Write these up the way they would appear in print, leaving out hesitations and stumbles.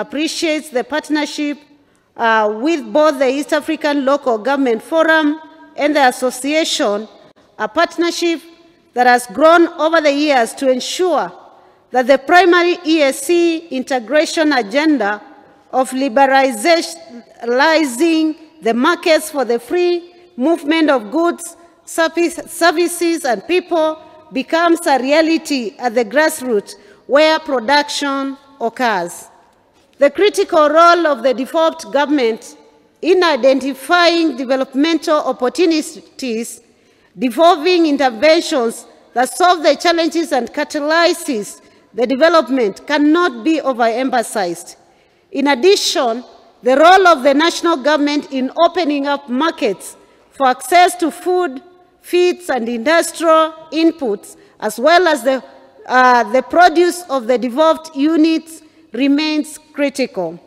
appreciates the partnership with both the East African Local Government Forum and the Association, a partnership that has grown over the years to ensure that the primary EAC integration agenda of liberalizing the markets for the free movement of goods, services, and people becomes a reality at the grassroots where production occurs. The critical role of the devolved government in identifying developmental opportunities, devolving interventions that solve the challenges and catalyses the development cannot be overemphasized. In addition, the role of the national government in opening up markets for access to food, feeds, and industrial inputs, as well as the produce of the devolved units, remains critical.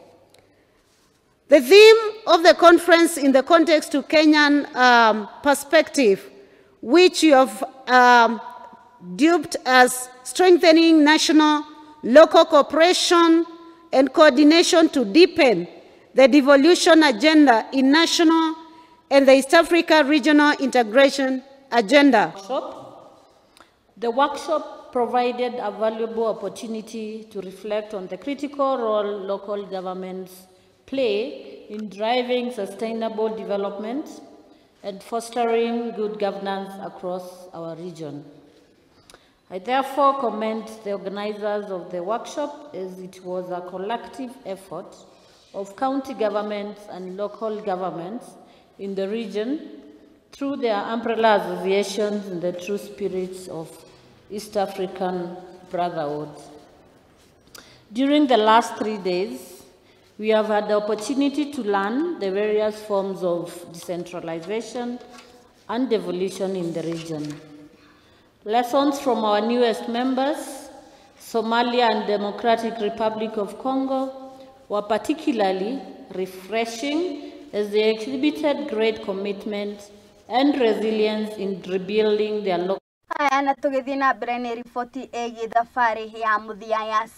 The theme of the conference in the context to Kenyan perspective, which you have dubbed as strengthening national, local cooperation and coordination to deepen the devolution agenda in national and the East Africa regional integration agenda. The workshop provided a valuable opportunity to reflect on the critical role local governments play in driving sustainable development and fostering good governance across our region. I therefore commend the organizers of the workshop, as it was a collective effort of county governments and local governments in the region through their umbrella associations in the true spirit of East African brotherhood. During the last 3 days, we have had the opportunity to learn the various forms of decentralization and devolution in the region. Lessons from our newest members, Somalia and Democratic Republic of Congo, were particularly refreshing as they exhibited great commitment and resilience in rebuilding their local. Aya na tugithii na mbere ni riboti ĩgiĩ thabarĩ ya mũthia ya